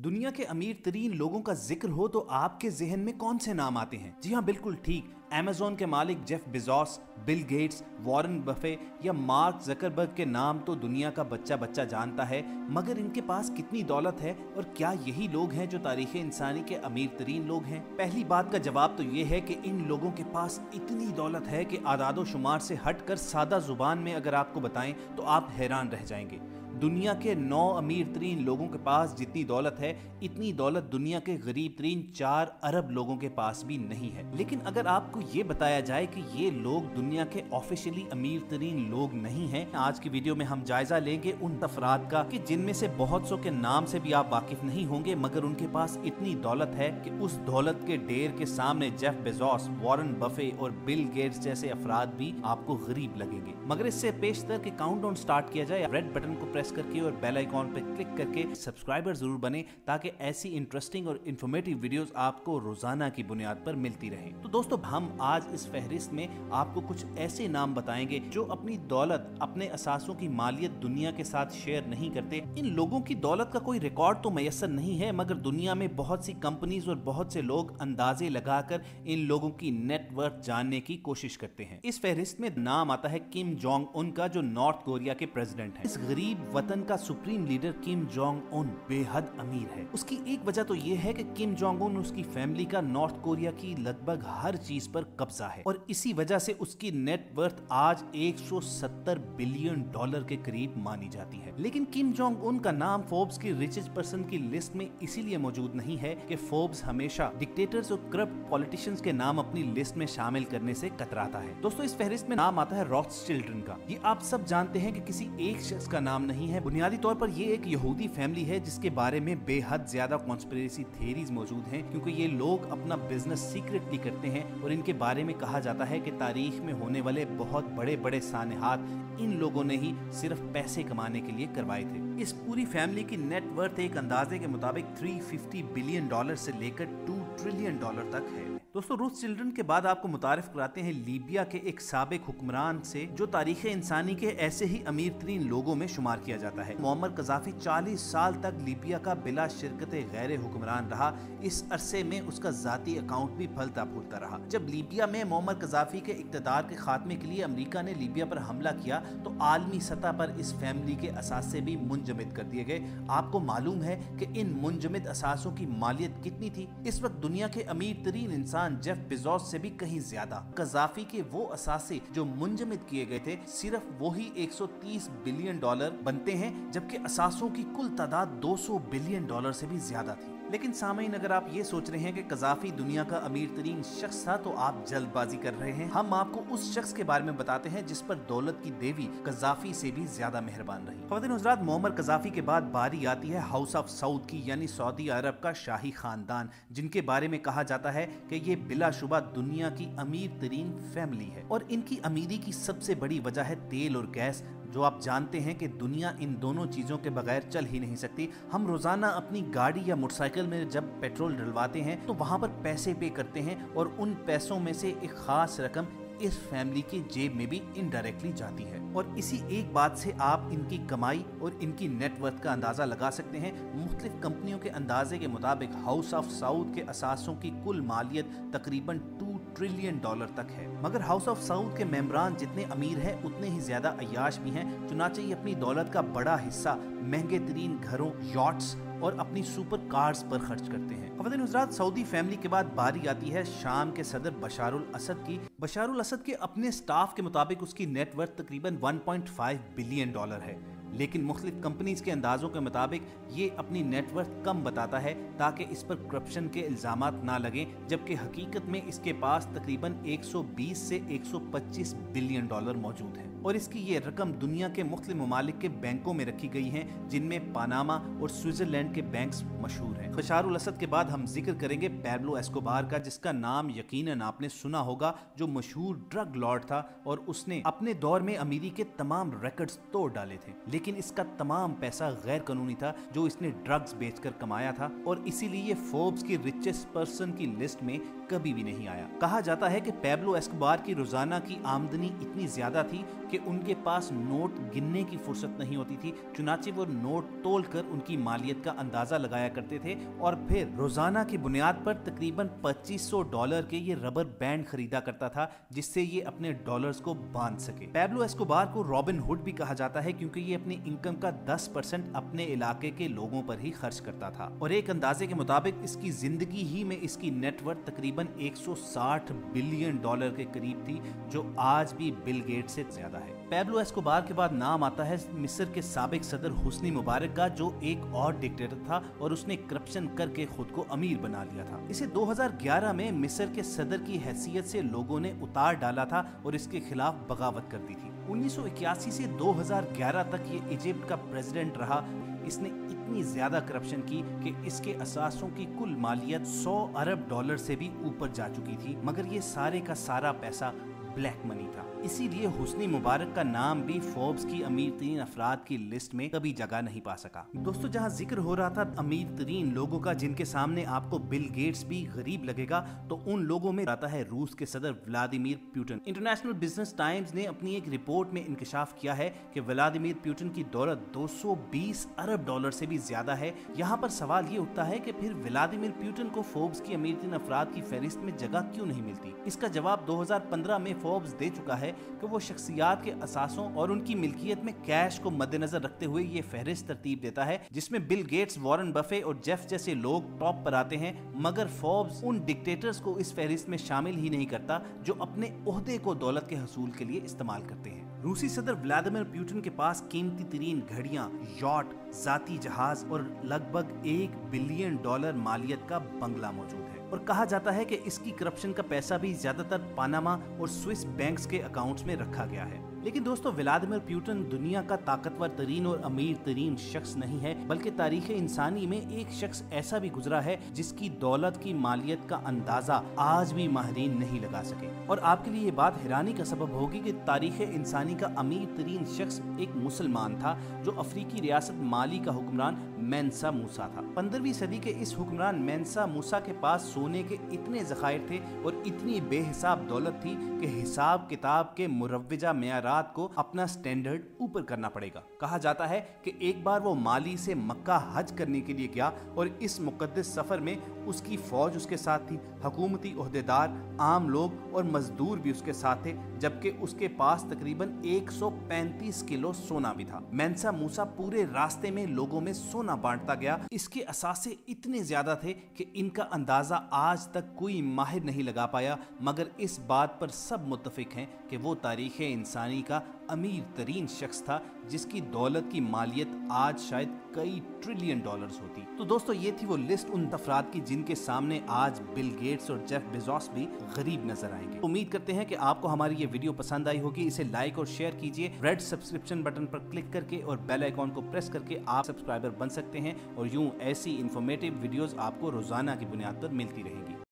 दुनिया के अमीर तरीन लोगों का जिक्र हो तो आपके जहन में कौन से नाम आते हैं? जी हाँ, बिल्कुल ठीक। अमेज़न के मालिक Jeff Bezos, Bill Gates, Warren Buffett या मार्क ज़करबर्ग के नाम तो दुनिया का बच्चा बच्चा जानता है, मगर इनके पास कितनी दौलत है और क्या यही लोग हैं जो तारीख़ इंसानी के अमीर तरीन लोग हैं? पहली बात का जवाब तो ये है कि इन लोगों के पास इतनी दौलत है कि आदादो शुमार से हटकर सादा जुबान में अगर आपको बताएं तो आप हैरान रह जाएंगे। दुनिया के 9 अमीर तरीन लोगों के पास जितनी दौलत है, इतनी दौलत दुनिया के गरीब तरीन 4 अरब लोगों के पास भी नहीं है। लेकिन अगर आपको ये बताया जाए कि ये लोग दुनिया के ऑफिशियली अमीर तरीन लोग नहीं हैं, आज की वीडियो में हम जायजा लेंगे उन अफराद का कि जिनमें से बहुत सौ के नाम से भी आप वाकिफ नहीं होंगे, मगर उनके पास इतनी दौलत है कि उस दौलत के ढेर के सामने जेफ बेजोस, वॉरेन बफे और बिल गेट्स जैसे अफराद भी आपको गरीब लगेंगे। मगर इससे पेशतर के काउंटडाउन स्टार्ट किया जाए, रेड बटन को करके और बेल आइकॉन पर क्लिक करके सब्सक्राइबर जरूर बने ताकि ऐसी इंटरेस्टिंग और इंफॉर्मेटिव वीडियोस आपको रोजाना की बुनियाद पर मिलती रहें। तो दोस्तों, हम आज इस फहरिस्त में आपको कुछ ऐसे नाम बताएंगे जो अपनी दौलत, अपने असासों की मालियत दुनिया के साथ शेयर नहीं करते। इन लोगों की दौलत का कोई रिकॉर्ड तो मैसर नहीं है, मगर दुनिया में बहुत सी कंपनीज और बहुत से लोग अंदाजे लगाकर इन लोगों की नेटवर्थ जानने की कोशिश करते हैं। इस फहरिस्त में नाम आता है किम जोंग उन का, जो नॉर्थ कोरिया के प्रेसिडेंट हैं। इस गरीब वतन का supreme leader Kim Jong Un बेहद अमीर है। उसकी एक वजह तो ये है कि किम जोंग उन, उसकी फैमिली का नॉर्थ कोरिया की लगभग हर चीज पर कब्जा है और इसी वजह से उसकी नेट वर्थ आज 170 बिलियन डॉलर के करीब मानी जाती है। लेकिन किम जोंग उन का नाम फोर्ब्स की रिचेस्ट पर्सन की लिस्ट में इसीलिए मौजूद नहीं है कि फोर्ब्स हमेशा डिक्टेटर्स और करप्ट पॉलिटिशियंस के नाम अपनी लिस्ट में शामिल करने से कतराता है। दोस्तों, इस फहरिस्त में नाम आता है रॉथस्चिल्ड का। ये आप सब जानते हैं कि किसी एक शख्स का नाम नहीं है। बुनियादी तौर पर ये एक यहूदी फैमिली है जिसके बारे में बेहद ज्यादा कॉन्स्पिरेसी थ्योरीज मौजूद हैं, क्योंकि ये लोग अपना बिजनेस सीक्रेटली करते हैं और इनके बारे में कहा जाता है कि तारीख में होने वाले बहुत बड़े बड़े सानेहात इन लोगों ने ही सिर्फ पैसे कमाने के लिए करवाए थे। इस पूरी फैमिली की नेट वर्थ एक अंदाजे के मुताबिक 350 बिलियन डॉलर से लेकर 2 ट्रिलियन डॉलर तक है। दोस्तों, रॉथस्चिल्ड के बाद आपको मुतारिफ कराते हैं लीबिया के एक साबिक हुक्मरान से, जो तारीख इंसानी के ऐसे ही अमीर तरीन लोगों में शुमार किया जाता है। मुअम्मर कज़ाफ़ी 40 साल तक लीबिया का बिला शिरकत गैर हुक्मरान रहा। इस अरसे में उसका जाती अकाउंट भी फलता फूलता रहा। जब लीबिया में मुअम्मर कज़ाफ़ी के इक़्तिदार के खात्मे के लिए अमेरिका ने लीबिया पर हमला किया तो आलमी सतह पर इस फैमिली के असासे भी मुंजमद कर दिए गए। आपको मालूम है कि इन मुंजमद असासों की मालियत कितनी थी? इस वक्त दुनिया के अमीर तरीन इंसान जेफ बेजोस से भी कहीं ज्यादा। कज़ाफ़ी के वो असासे जो मुंजमद किए गए थे, सिर्फ वही 130 बिलियन डॉलर बनते हैं, जबकि असासों की कुल तादाद 200 बिलियन डॉलर से भी ज्यादा थी। लेकिन सामीन, अगर आप ये सोच रहे हैं कि कज़ाफ़ी दुनिया का अमीर तरीन शख्स था तो आप जल्दबाजी कर रहे हैं। हम आपको उस शख्स के बारे में बताते हैं जिस पर दौलत की देवी कज़ाफ़ी से भी ज्यादा मेहरबान रही। ख़वातीन हज़रात, मुअम्मर कज़ाफ़ी के बाद बारी आती है हाउस ऑफ सऊद की, यानी सऊदी अरब का शाही खानदान, जिनके बारे में कहा जाता है कि ये बिलाशुबा दुनिया की अमीर तरीन फैमिली है। और इनकी अमीरी की सबसे बड़ी वजह है तेल और गैस, जो आप जानते हैं कि दुनिया इन दोनों चीज़ों के बगैर चल ही नहीं सकती। हम रोज़ाना अपनी गाड़ी या मोटरसाइकिल में जब पेट्रोल डलवाते हैं तो वहाँ पर पैसे पे करते हैं और उन पैसों में से एक खास रकम इस फैमिली की जेब में भी इनडायरेक्टली जाती है। और इसी एक बात से आप इनकी कमाई और इनकी नेटवर्थ का अंदाजा लगा सकते हैं। मुख्तलिफ कंपनियों के अंदाजे के मुताबिक हाउस ऑफ सऊद के असासों की कुल मालियत तकरीबन 2 ट्रिलियन डॉलर तक है। मगर हाउस ऑफ सऊद के मेंबरान जितने अमीर हैं उतने ही ज्यादा अय्याश भी हैं। चुनाचे ये अपनी दौलत का बड़ा हिस्सा महंगे तरीन घरों, यॉट्स और अपनी सुपर कार्स पर खर्च करते हैं। ख़वातीन हज़रात, सऊदी फैमिली के बाद बारी आती है शाम के सदर बशारुल असद की। बशारुल असद के अपने स्टाफ के मुताबिक उसकी नेटवर्थ तकरीबन 1.5 बिलियन डॉलर है, लेकिन मुख्तलिफ कंपनीज के अंदाजों के मुताबिक ये अपनी नेटवर्थ कम बताता है ताकि इस पर करप्शन के इल्जामात ना लगें, जबकि हकीकत में इसके पास तकरीबन 120 से 125 बिलियन डॉलर मौजूद है। और इसकी ये रकम दुनिया के मुख्तलिफ ममालिक के बैंकों में रखी गई हैं, जिनमें पानामा और स्विट्जरलैंड के बैंक्स मशहूर हैं। बशारुल असद के बाद हम जिक्र करेंगे पैब्लो एस्कोबार का, जिसका नाम यकीनन आपने सुना होगा, जो मशहूर ड्रग लॉर्ड था और उसने अपने दौर में अमीरी के तमाम रिकॉर्ड्स तोड़ डाले थे। लेकिन इसका तमाम पैसा गैर कानूनी था जो इसने ड्रग्स बेचकर कमाया था, और इसीलिए ये फोर्ब्स की रिचेस्ट पर्सन की लिस्ट में कभी भी नहीं आया। कहा जाता है कि पैब्लो एस्कोबार की रोजाना की आमदनी इतनी ज्यादा थी कि कि उनके पास नोट गिनने की फुर्सत नहीं होती थी, चुनाचे वो नोट तोलकर उनकी मालियत का अंदाजा लगाया करते थे और फिर रोजाना की बुनियाद पर तकरीबन $2500 के ये रबर बैंड खरीदा करता था जिससे ये अपने डॉलर्स को बांध सके। पैब्लो एस्कोबार को रॉबिन हुड भी कहा जाता है क्योंकि ये अपनी इनकम का 10% अपने इलाके के लोगों पर ही खर्च करता था और एक अंदाजे के मुताबिक इसकी जिंदगी ही में इसकी नेटवर्थ तकरीबन $160 बिलियन के करीब थी, जो आज भी बिल गेट्स से ज्यादा है। पैब्लो एस्कोबार के बाद नाम आता है मिस्र के साबिक सदर हुस्नी मुबारक का, जो एक और डिक्टेटर था और उसने करप्शन करके खुद को अमीर बना लिया था। इसे 2011 में मिस्र के सदर की हैसियत से लोगों ने उतार डाला था और इसके खिलाफ बगावत कर दी थी। 1981 से 2011 तक ये इजिप्ट का प्रेसिडेंट रहा। इसने इतनी ज्यादा करप्शन की कि इसके असासों की कुल मालियत $100 अरब से भी ऊपर जा चुकी थी, मगर ये सारे का सारा पैसा ब्लैक मनी था। इसीलिए हुस्नी मुबारक का नाम भी फोर्ब्स की अमीर तरीन अफराद की लिस्ट में कभी जगह नहीं पा सका। दोस्तों, जहां जिक्र हो रहा था अमीर तरीन लोगों का जिनके सामने आपको बिल गेट्स भी गरीब लगेगा, तो उन लोगों में आता है रूस के सदर Vladimir Putin. International business times ने अपनी एक रिपोर्ट में इंकशाफ किया है कि व्लादिमीर पुतिन की दौलत $220 अरब से भी ज्यादा है। यहाँ पर सवाल ये उठता है कि फिर व्लादिमीर पुतिन को फोर्ब्स की अमीर तरीन अफराद की फहरिस्त में जगह क्यों नहीं मिलती? इसका जवाब 2015 में फोर्ब्स दे चुका है कि वो शख्सियात के असासों और उनकी मिल्कियत में कैश को मद्देनजर रखते हुए ये फहरिस्त तरतीब देता है जिसमें बिल गेट्स, वॉरेन बफे और जेफ जैसे लोग टॉप पर आते हैं, मगर फोर्ब्स उन डिक्टेटर्स को इस फहरिस्त में शामिल ही नहीं करता जो अपने ओहदे को दौलत के हसूल के लिए इस्तेमाल करते हैं। रूसी सदर व्लादिमीर पुतिन के पास कीमती तरीन घड़ियां, यॉट, जाती जहाज और लगभग $1 बिलियन मालियत का बंगला मौजूद है और कहा जाता है कि इसकी करप्शन का पैसा भी ज्यादातर पानामा और स्विस बैंक्स के अकाउंट्स में रखा गया है। लेकिन दोस्तों, व्लादिमीर पुतिन दुनिया का ताकतवर तरीन और अमीर तरीन शख्स नहीं है, बल्कि तारीख इंसानी में एक शख्स ऐसा भी गुजरा है जिसकी दौलत की मालियत का अंदाजा आज भी माहिरीन नहीं लगा सके। और आपके लिए ये बात हैरानी का सबब होगी कि तारीख इंसानी का अमीर तरीन शख्स एक मुसलमान था जो अफ्रीकी रियासत माली का हुक्मरान मेंसा मूसा था। 15वीं सदी के इस हुक्मरान मेंसा मूसा के पास सोने के इतने ज़खायर थे और इतनी बेहिसाब दौलत थी कि हिसाब किताब के मुरव्वजा मेयारात को अपना स्टैंडर्ड ऊपर करना पड़ेगा। कहा जाता है कि एक बार वो माली से मक्का हज करने के लिए गया और इस मुकद्दस सफर में उसकी फौज उसके साथ थी, हुकूमती ओहदेदार, आम लोग और मजदूर भी उसके साथ थे, जबकि उसके पास तकरीबन 135 किलो सोना भी था। मेंसा मूसा पूरे रास्ते में लोगों में सोना बांटता गया। इसके असासे इतने ज्यादा थे कि इनका अंदाजा आज तक कोई माहिर नहीं लगा पाया, मगर इस बात पर सब मुत्तफिक हैं कि वो तारीख इंसानी का अमीर तरीन शख्स था जिसकी दौलत की मालियत आज शायद कई ट्रिलियन डॉलर्स होती। तो दोस्तों, ये थी वो लिस्ट उन अफराद की जिनके सामने आज बिल गेट्स और जेफ बेजोस भी गरीब नजर आएंगे। उम्मीद करते हैं कि आपको हमारी ये वीडियो पसंद आई होगी। इसे लाइक और शेयर कीजिए। रेड सब्सक्रिप्शन बटन पर क्लिक करके और बेल आइकॉन को प्रेस करके आप सब्सक्राइबर बन सकते हैं और यूं ऐसी इंफॉर्मेटिव वीडियोस आपको रोजाना की बुनियाद पर मिलती रहेंगी।